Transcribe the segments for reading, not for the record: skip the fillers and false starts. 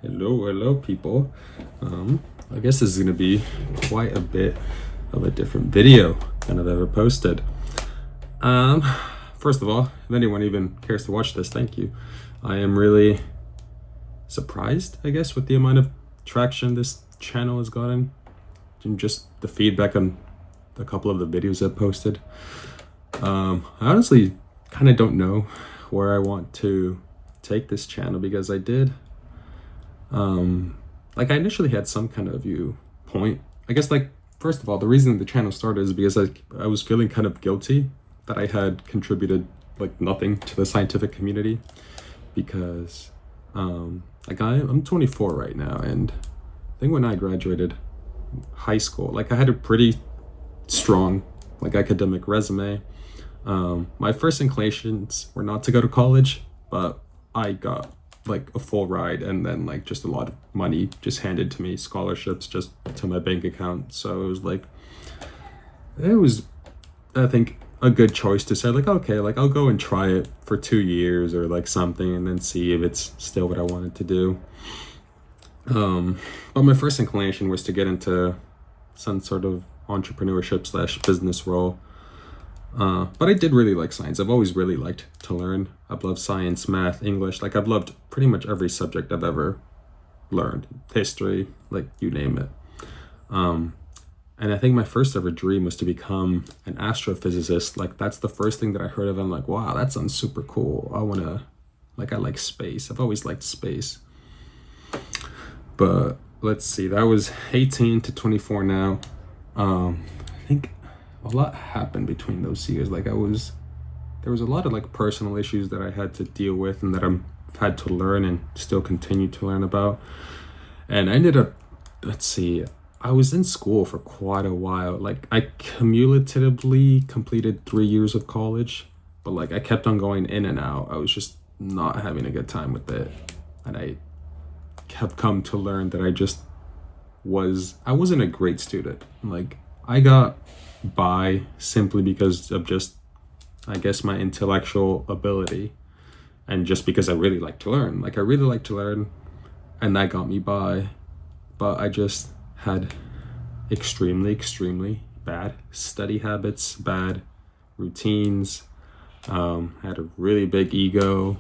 Hello, people. I guess this is gonna be quite a bit of a different video than I've ever posted. Um, First of all, if anyone even cares to watch this, thank you. I am really surprised, I guess, with the amount of traction this channel has gotten, and just the feedback on a couple of the videos I've posted. I honestly kind of don't know where I want to take this channel because I initially had some kind of viewpoint. I guess, first of all, the reason the channel started is because I was feeling kind of guilty that I had contributed nothing to the scientific community because I'm 24 right now, and I think when I graduated high school, I had a pretty strong academic resume. My first inclinations were not to go to college, but I got a full ride and then just a lot of money just handed to me, scholarships just to my bank account. So it was I think a good choice to say okay, I'll go and try it for 2 years or something and then see if it's still what I wanted to do. But my first inclination was to get into some sort of entrepreneurship / business role. But I did really like science. I've always really liked to learn. I've loved science, math, English. I've loved pretty much every subject I've ever learned. History, you name it. And I think my first ever dream was to become an astrophysicist. That's the first thing that I heard of. I'm like, wow, that sounds super cool. I like space. I've always liked space. But let's see, that was 18 to 24 now. I think a lot happened between those years. There was a lot of personal issues that I had to deal with and that I've had to learn and still continue to learn about. And I ended up, I was in school for quite a while. I cumulatively completed 3 years of college, but I kept on going in and out. I was just not having a good time with it. And I have come to learn that I wasn't a great student. I got by simply because of just, I guess, my intellectual ability and just because I really like to learn. I really like to learn, and that got me by. But I just had extremely bad study habits, bad routines, had a really big ego.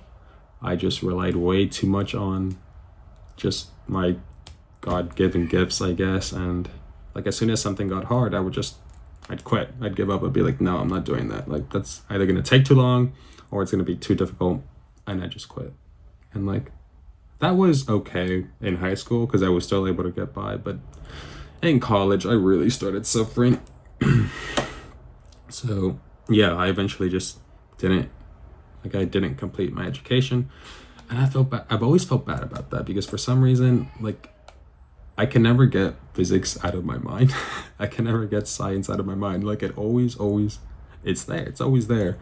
I just relied way too much on just my God-given gifts, I guess. And as soon as something got hard, I'd quit. I'd give up. I'd be like, no, I'm not doing that. That's either going to take too long or it's going to be too difficult. And I just quit. And that was okay in high school because I was still able to get by. But in college, I really started suffering. So yeah, I eventually just I didn't complete my education. And I felt bad. I've always felt bad about that because for some reason, I can never get physics out of my mind. I can never get science out of my mind. It always, it's there. It's always there.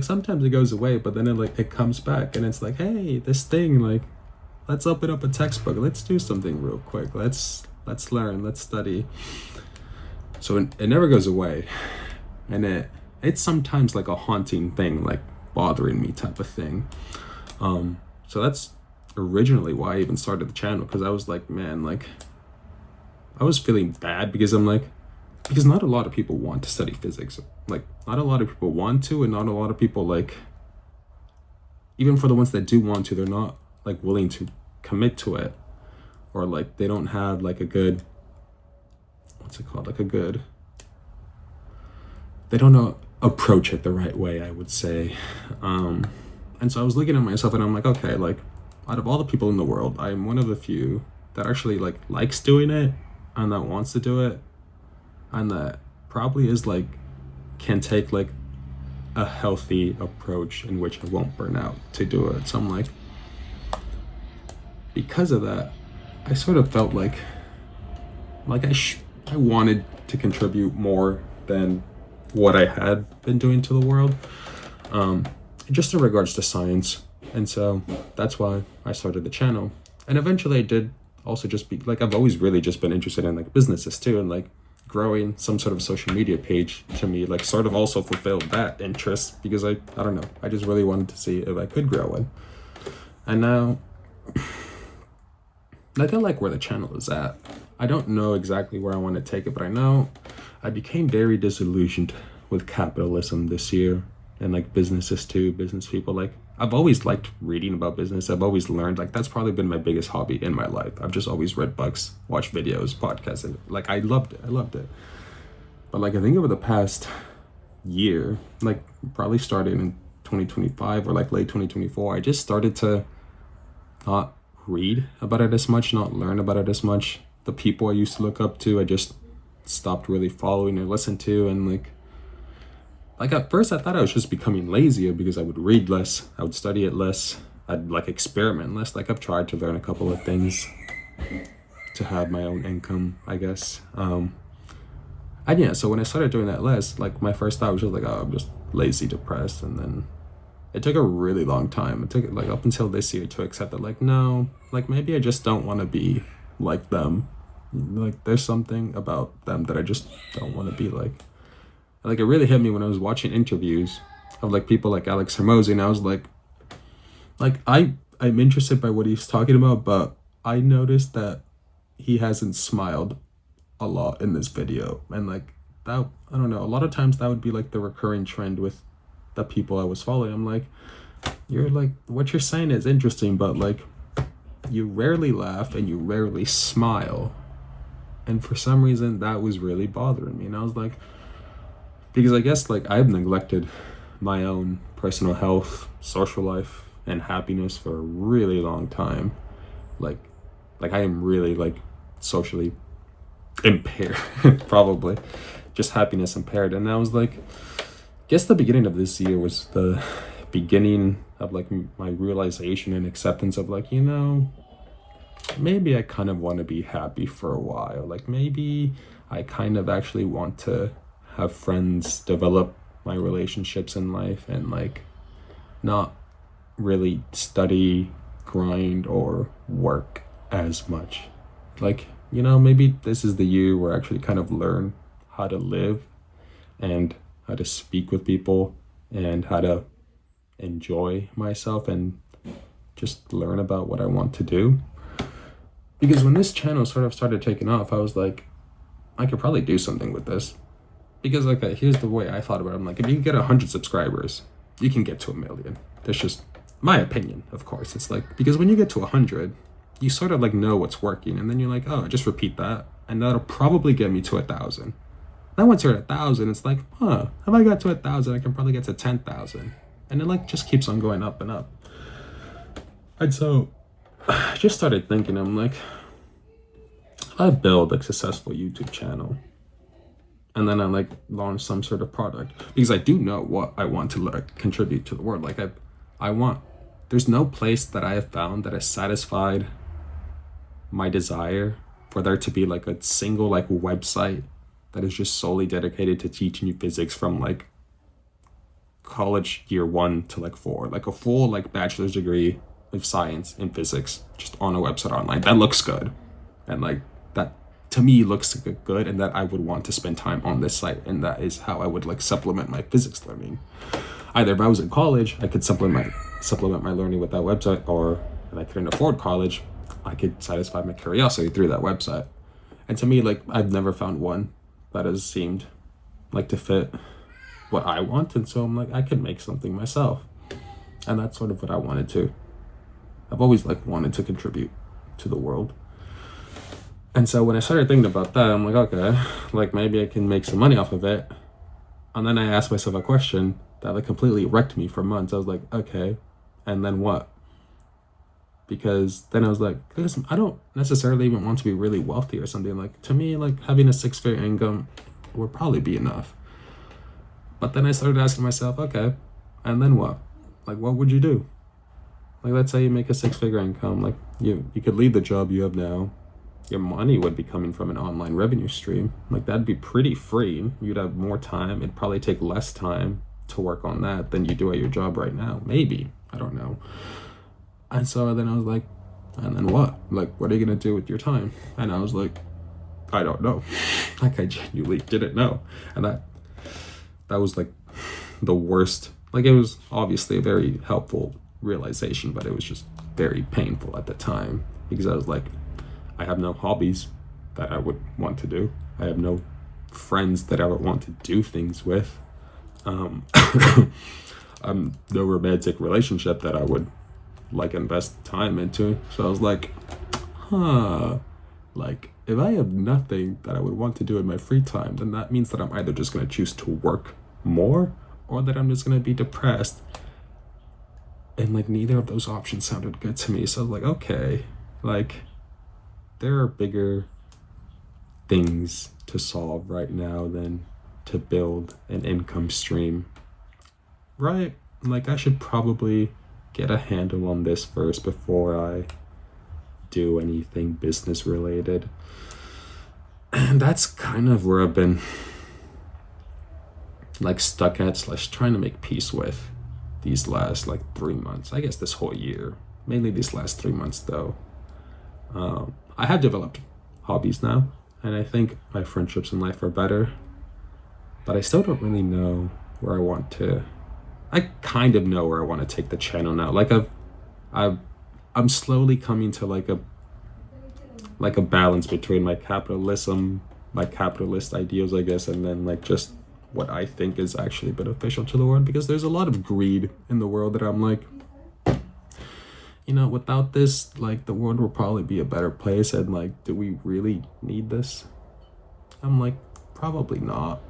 Sometimes it goes away, but then it comes back and it's hey, this thing, let's open up a textbook. Let's do something real quick. Let's learn. Let's study. So it never goes away. And it's sometimes a haunting thing, bothering me type of thing. So that's originally why I even started the channel, because I was man, I was feeling bad because because not a lot of people want to study physics. Not a lot of people want to, and not a lot of people even for the ones that do want to, they're not willing to commit to it, or they don't have a good, what's it called, they don't know approach it the right way, I would say. And so I was looking at myself and I'm okay, out of all the people in the world, I'm one of the few that actually likes doing it and that wants to do it and that probably is can take a healthy approach in which I won't burn out to do it. So I'm because of that, I sort of felt I wanted to contribute more than what I had been doing to the world, just in regards to science. And so that's why I started the channel. And eventually I did also just be I've always really just been interested in businesses too, and growing some sort of social media page to me sort of also fulfilled that interest, because I don't know, I just really wanted to see if I could grow one. And now like I like where the channel is at. I don't know exactly where I want to take it, but I know I became very disillusioned with capitalism this year, and like businesses too, business people. Like I've always liked reading about business. I've always learned, like that's probably been my biggest hobby in my life. I've just always read books, watched videos, podcasts, and like I loved it. I loved it. But like I think over the past year, like probably started in 2025 or like late 2024, I just started to not read about it as much, not learn about it as much. The people I used to look up to, I just stopped really following or listen to. And like at first I thought I was just becoming lazier because I would read less, I would study it less, I'd like experiment less. Like I've tried to learn a couple of things to have my own income, I guess. And yeah, so when I started doing that less, like my first thought was just like, oh, I'm just lazy, depressed. And then it took a really long time. It took like up until this year to accept that, like, no, like maybe I just don't want to be like them. Like there's something about them that I just don't want to be like. Like it really hit me when I was watching interviews of like people like Alex Hormozy, and I was like I'm interested by what he's talking about, but I noticed that he hasn't smiled a lot in this video. And like that, I don't know, a lot of times that would be like the recurring trend with the people I was following. I'm like, you're like, what you're saying is interesting, but like you rarely laugh and you rarely smile. And for some reason that was really bothering me. And I was like, because I guess like I've neglected my own personal health, social life, and happiness for a really long time. Like I am really like socially impaired, probably just happiness impaired. And I was like, guess the beginning of this year was the beginning of like my realization and acceptance of like, you know, maybe I kind of want to be happy for a while. Like maybe I kind of actually want to have friends, develop my relationships in life, and like not really study, grind, or work as much. Like, you know, maybe this is the year where I actually kind of learn how to live and how to speak with people and how to enjoy myself and just learn about what I want to do. Because when this channel sort of started taking off, I was like, I could probably do something with this. Because like, here's the way I thought about it. I'm like, if you can get 100 subscribers, you can get to 1 million. That's just my opinion, of course. It's like, because when you get to 100, you sort of like know what's working, and then you're like, oh, just repeat that, and that'll probably get me to 1,000. Then once you're at 1,000, it's like, huh, if I got to 1,000, I can probably get to 10,000, and it like just keeps on going up and up. And so I just started thinking, I'm like, if I build a successful YouTube channel, and then I like launch some sort of product, because I do know what I want to like contribute to the world. Like I want, there's no place that I have found that has satisfied my desire for there to be like a single like website that is just solely dedicated to teaching you physics from like college year 1 to like 4, like a full like bachelor's degree of science in physics just on a website online that looks good, and like that to me looks good, and that I would want to spend time on this site, and that is how I would like supplement my physics learning. Either if I was in college, I could supplement my learning with that website, or if I couldn't afford college, I could satisfy my curiosity through that website. And to me, like I've never found one that has seemed like to fit what I want, and so I'm like, I could make something myself. And that's sort of what I wanted to. I've always like wanted to contribute to the world. And so when I started thinking about that, I'm like, okay, like maybe I can make some money off of it. And then I asked myself a question that like completely wrecked me for months. I was like, okay, and then what? Because then I was like, listen, I don't necessarily even want to be really wealthy or something. Like to me, like having a 6-figure income would probably be enough. But then I started asking myself, okay, and then what? Like, what would you do? Like, let's say you make a 6-figure income. Like you could leave the job you have now. Your money would be coming from an online revenue stream. Like that'd be pretty free. You'd have more time. It'd probably take less time to work on that than you do at your job right now. Maybe, I don't know. And so then I was like, and then what? Like, what are you gonna do with your time? And I was like, I don't know. Like I genuinely didn't know. And that was like the worst. Like it was obviously a very helpful realization, but it was just very painful at the time, because I was like, I have no hobbies that I would want to do. I have no friends that I would want to do things with. No romantic relationship that I would like invest time into. So I was like, like if I have nothing that I would want to do in my free time, then that means that I'm either just going to choose to work more or that I'm just going to be depressed. And like neither of those options sounded good to me. So I was like, okay, like there are bigger things to solve right now than to build an income stream, right? Like I should probably get a handle on this first before I do anything business related. And that's kind of where I've been like stuck at / trying to make peace with these last like 3 months. I guess this whole year, mainly these last 3 months though. I have developed hobbies now, and I think my friendships in life are better, but I still don't really know where I want to. I kind of know where I want to take the channel now. Like I'm slowly coming to like a balance between my capitalist ideals, I guess, and then like just what I think is actually beneficial to the world, because there's a lot of greed in the world that I'm like, without this, like the world will probably be a better place, and like, do we really need this? I'm like, probably not,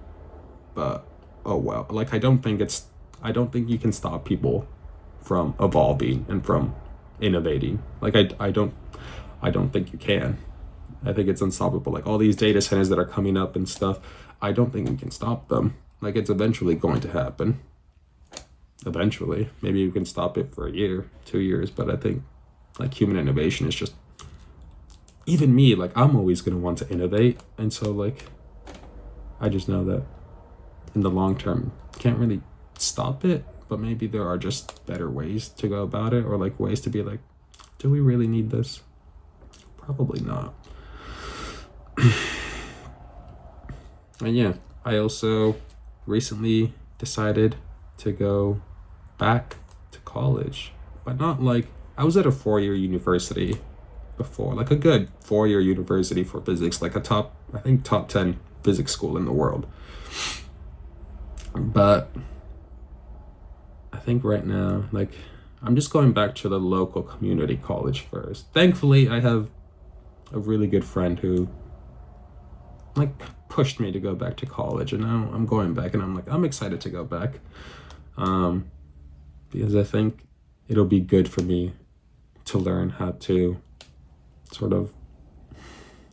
but oh well. Like I don't think you can stop people from evolving and from innovating. Like I don't think you can. I think it's unstoppable. Like all these data centers that are coming up and stuff, I don't think we can stop them. Like it's eventually going to happen. Eventually. Maybe you can stop it for a year, 2 years, but I think like human innovation is just, even me, like I'm always going to want to innovate. And so like, I just know that in the long term, can't really stop it, but maybe there are just better ways to go about it, or like ways to be like, do we really need this? Probably not. And yeah, I also recently decided to go back to college, but not like, I was at a 4-year university before, like a good 4-year university for physics, like top 10 physics school in the world. But I think right now, like I'm just going back to the local community college first. Thankfully, I have a really good friend who like pushed me to go back to college, and now I'm going back, and I'm excited to go back, because I think it'll be good for me to learn how to sort of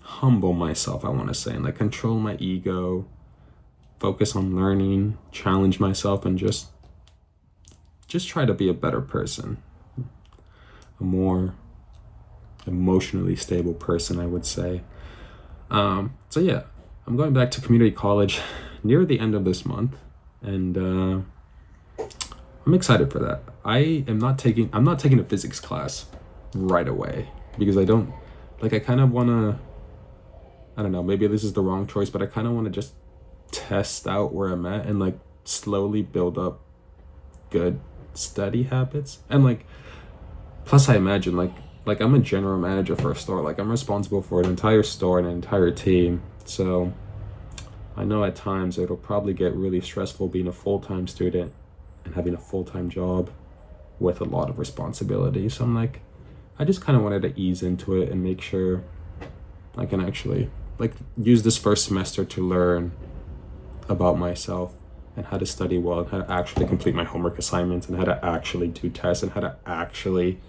humble myself, I want to say, and like control my ego, focus on learning, challenge myself, and just try to be a better person, a more emotionally stable person, I would say. So yeah, I'm going back to community college near the end of this month, and I'm excited for that. I'm not taking a physics class right away, because I kind of want to, I don't know, maybe this is the wrong choice, but I kind of want to just test out where I'm at and like slowly build up good study habits. And like, plus I imagine like I'm a general manager for a store. Like I'm responsible for an entire store and an entire team. So I know at times it'll probably get really stressful being a full-time student and having a full-time job with a lot of responsibility. So I'm like, I just kind of wanted to ease into it and make sure I can actually like use this first semester to learn about myself and how to study well, and how to actually complete my homework assignments, and how to actually do tests, and how to actually,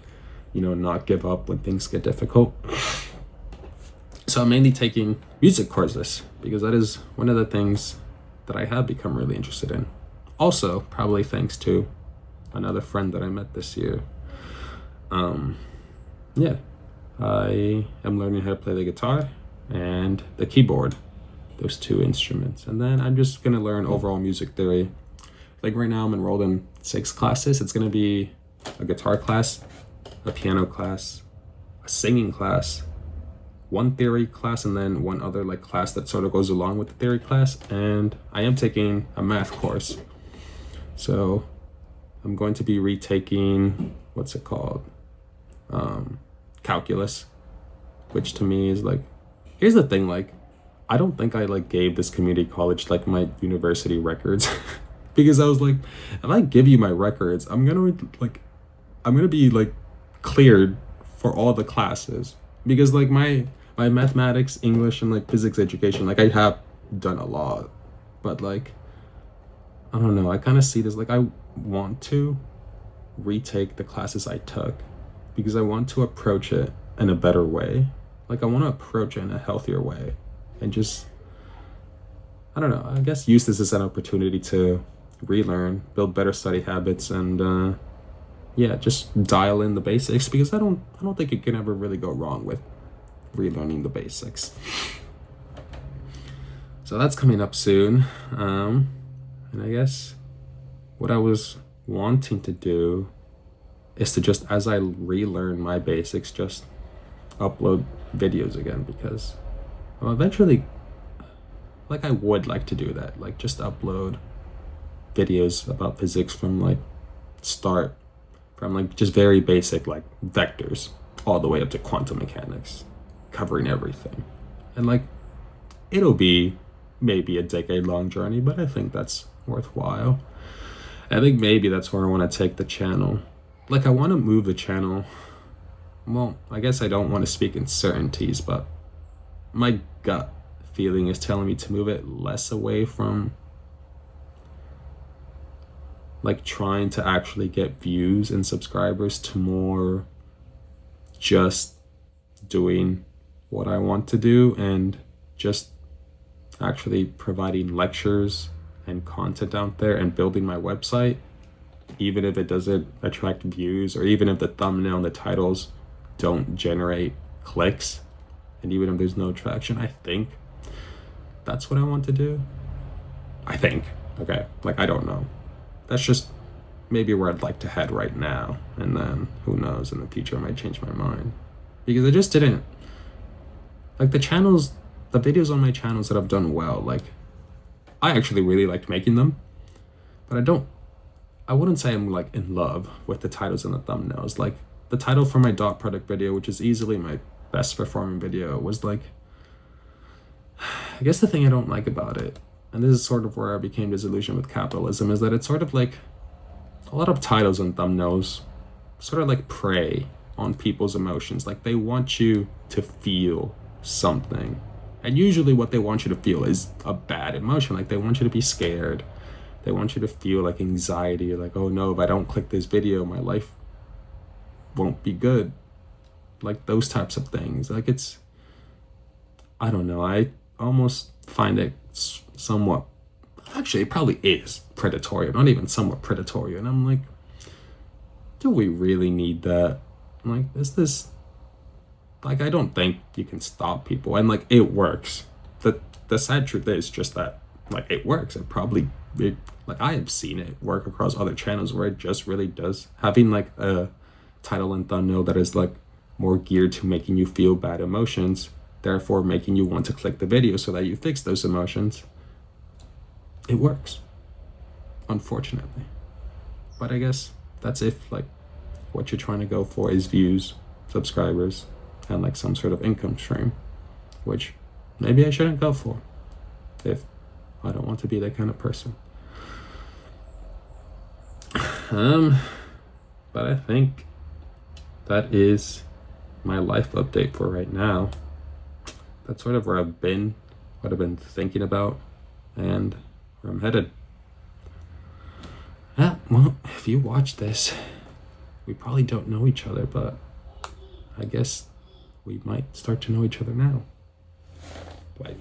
not give up when things get difficult. So I'm mainly taking music courses, because that is one of the things that I have become really interested in. Also, probably thanks to another friend that I met this year. Yeah, I am learning how to play the guitar and the keyboard, those 2 instruments. And then I'm just going to learn overall music theory. Like right now I'm enrolled in 6 classes. It's going to be a guitar class, a piano class, a singing class, 1 theory class, and then 1 other like class that sort of goes along with the theory class. And I am taking a math course. So I'm going to be retaking, what's it called? Calculus. which to me is like, here's the thing, like, I don't think I like gave this community college like my university records because I was like, if I give you my records, I'm gonna be like cleared for all the classes because like my mathematics, English, and like physics education, like I have done a lot, but like I don't know, I kind of see this like I want to retake the classes I took because I want to approach it in a better way. Like I want to approach it in a healthier way and just, I don't know, I guess use this as an opportunity to relearn, build better study habits, and yeah, just dial in the basics because I don't think you can ever really go wrong with relearning the basics. So that's coming up soon. And I guess what I was wanting to do is to just, as I relearn my basics, just upload videos again because eventually, like I would like to do that, like just upload videos about physics from like start, from like just very basic like vectors all the way up to quantum mechanics, covering everything. And like it'll be maybe a decade-long journey, but I think that's worthwhile. I think maybe that's where I want to take the channel. Like I want to move the channel. Well, I guess I don't want to speak in certainties, but my gut feeling is telling me to move it less away from like trying to actually get views and subscribers to more just doing what I want to do and just actually providing lectures and content out there and building my website, even if it doesn't attract views or even if the thumbnail and the titles don't generate clicks and even if there's no traction. I think that's what I want to do. I think, okay, like I don't know. That's just maybe where I'd like to head right now, and then who knows, in the future I might change my mind because I just didn't like the videos on my channels that I've done well. Like I actually really liked making them, but I wouldn't say I'm like in love with the titles and the thumbnails. Like the title for my dot product video, which is easily my best performing video, was like, I guess the thing I don't like about it, and this is sort of where I became disillusioned with capitalism, is that it's sort of like a lot of titles and thumbnails sort of like prey on people's emotions. Like they want you to feel something. And usually what they want you to feel is a bad emotion. Like they want you to be scared. They want you to feel like anxiety, like, oh no, if I don't click this video, my life won't be good. Like those types of things. Like it's, I don't know, I almost find it somewhat, actually it probably is predatory, not even somewhat predatory. And I'm like, do we really need that? Like, is this, like, I don't think you can stop people. And like, it works. The sad truth is just that, like, it works. Like I have seen it work across other channels where it just really does. Having like a title and thumbnail that is like more geared to making you feel bad emotions, therefore making you want to click the video so that you fix those emotions, it works, unfortunately. But I guess that's if like what you're trying to go for is views, subscribers, and like some sort of income stream, which maybe I shouldn't go for if I don't want to be that kind of person. But I think that is my life update for right now. That's sort of where I've been, what I've been thinking about, and where I'm headed. Yeah, well, if you watch this, we probably don't know each other, but I guess we might start to know each other now. Bye.